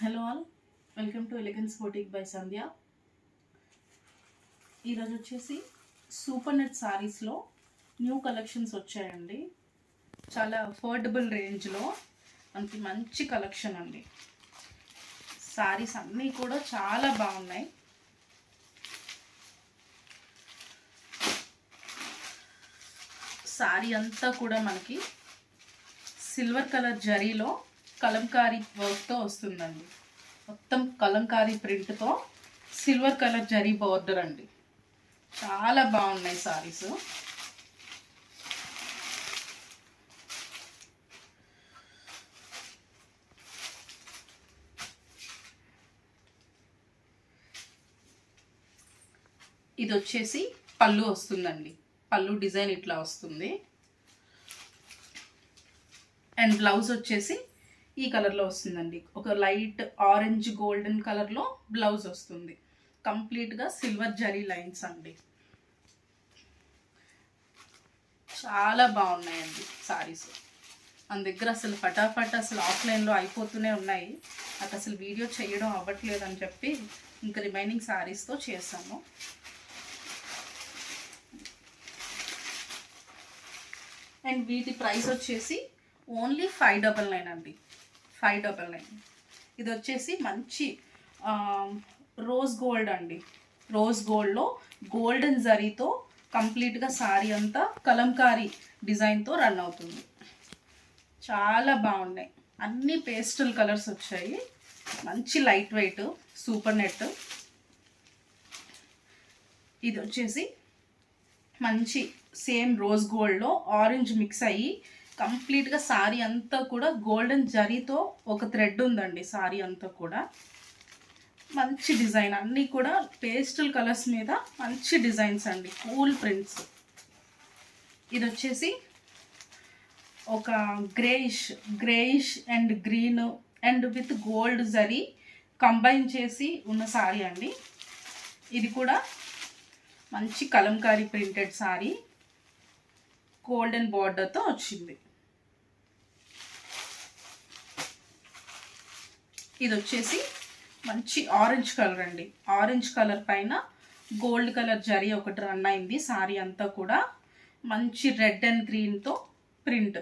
Hello all, welcome to elegance boutique by Sandhya. ఈరోజు వచ్చేసి super net సారీస్లో న్యూ కలెక్షన్స్ వచ్చాయండి. చాలా అఫోర్డబుల్ రేంజ్లో మనకి మంచి కలెక్షన్ అండి. సారీస్ అన్నీ కూడా చాలా బాగున్నాయి. సారీ అంతా కూడా మనకి సిల్వర్ కలర్ జరీలో కలంకారీ వర్క్తో వస్తుందండి. మొత్తం కలంకారీ ప్రింట్తో సిల్వర్ కలర్ జరీ బోర్డర్ అండి. చాలా బాగున్నాయి సారీస్. ఇది వచ్చేసి పళ్ళు వస్తుందండి. పళ్ళు డిజైన్ ఇట్లా వస్తుంది. అండ్ బ్లౌజ్ వచ్చేసి ఈ కలర్లో వస్తుందండి. ఒక లైట్ ఆరెంజ్ గోల్డెన్ కలర్లో బ్లౌజ్ వస్తుంది. కంప్లీట్గా సిల్వర్ జరీ లైన్స్ అండి. చాలా బాగున్నాయండి సారీస్. మన దగ్గర అసలు ఫటాఫట్ అసలు ఆఫ్లైన్లో అయిపోతూనే ఉన్నాయి. నాకు అసలు వీడియో చేయడం అవ్వట్లేదు అని చెప్పి ఇంకా రిమైనింగ్ సారీస్తో చేశాను. అండ్ వీటి ప్రైస్ వచ్చేసి ఓన్లీ 599 అండి. 599. ఇది వచ్చేసి మంచి రోజ్ గోల్డ్ అండి. రోజ్ గోల్డ్లో గోల్డెన్ జరీతో కంప్లీట్గా సారీ అంతా కలంకారీ డిజైన్తో రన్ అవుతుంది. చాలా బాగున్నాయి. అన్ని పేస్టల్ కలర్స్ వచ్చాయి. మంచి లైట్ వెయిట్ సూపర్ నెట్. ఇది వచ్చేసి మంచి సేమ్ రోజ్ గోల్డ్లో ఆరెంజ్ మిక్స్ అయ్యి కంప్లీట్గా సారీ అంతా కూడా గోల్డెన్ జరీతో ఒక థ్రెడ్ ఉందండి. సారీ అంతా కూడా మంచి డిజైన్, అన్నీ కూడా పేస్టల్ కలర్స్ మీద మంచి డిజైన్స్ అండి. Cool prints. ఇది వచ్చేసి ఒక greyish and green and with gold zari combine చేసి ఉన్న సారీ అండి. ఇది కూడా మంచి కలంకారీ ప్రింటెడ్ సారీ గోల్డెన్ బార్డర్తో వచ్చింది. ఇది వచ్చేసి మంచి ఆరెంజ్ కలర్ అండి. ఆరెంజ్ కలర్ పైన గోల్డ్ కలర్ జరీ ఒకటి రన్ అయింది. సారీ అంతా కూడా మంచి రెడ్ అండ్ గ్రీన్తో ప్రింట్,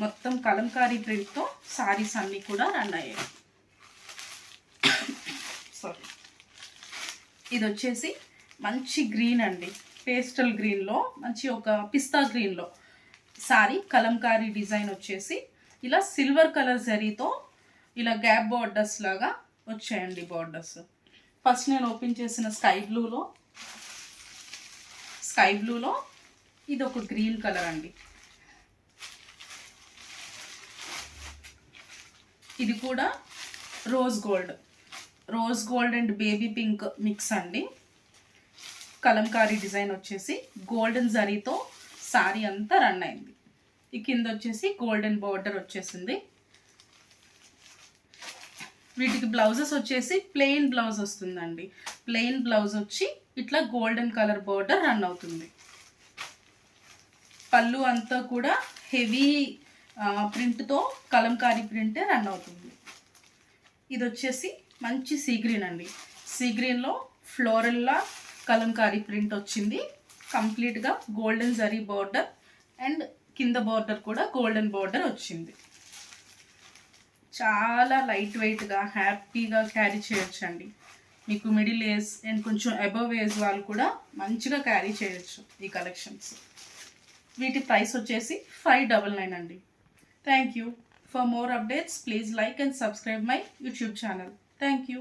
మొత్తం కలంకారీ ప్రింట్తో సారీస్ అన్నీ కూడా రన్ అయ్యాయి. సారీ. ఇది వచ్చేసి మంచి గ్రీన్ అండి. పేస్టల్ గ్రీన్లో మంచి ఒక పిస్తా గ్రీన్లో సారీ కలంకారీ డిజైన్ వచ్చేసి ఇలా సిల్వర్ కలర్ జరీతో ఇలా గ్యాప్ బార్డర్స్ లాగా వచ్చాయండి. బార్డర్స్ ఫస్ట్ నేను ఓపెన్ చేసిన స్కై బ్లూలో ఇది ఒక గ్రీన్ కలర్ అండి. ఇది కూడా rose gold and baby pink mix అండి. కలంకారీ డిజైన్ వచ్చేసి గోల్డెన్ జరీతో సారీ అంతా రన్ అయింది. ఈ కింద వచ్చేసి గోల్డెన్ బార్డర్ వచ్చేసింది. వీటికి బ్లౌజెస్ వచ్చేసి ప్లెయిన్ బ్లౌజ్ వస్తుందండి. ప్లెయిన్ బ్లౌజ్ వచ్చి ఇట్లా గోల్డెన్ కలర్ బార్డర్ రన్ అవుతుంది. పళ్ళు అంతా కూడా హెవీ ప్రింట్తో కలంకారీ ప్రింటే రన్ అవుతుంది. ఇది వచ్చేసి మంచి సీ గ్రీన్ అండి. సీ గ్రీన్లో ఫ్లోరల్లా కలంకారీ ప్రింట్ వచ్చింది. కంప్లీట్గా గోల్డెన్ జరీ బార్డర్ అండ్ కింద బార్డర్ కూడా గోల్డెన్ బార్డర్ వచ్చింది. చాలా లైట్ వెయిట్గా హ్యాపీగా క్యారీ చేయొచ్చండి. మీకు మిడిల్ ఏజ్ అండ్ కొంచెం అబవ్ ఏజ్ వాళ్ళు కూడా మంచిగా క్యారీ చేయొచ్చు ఈ కలెక్షన్స్. వీటి ప్రైస్ వచ్చేసి 599 అండి. Thank you. For more updates please like and subscribe my YouTube channel. Thank you.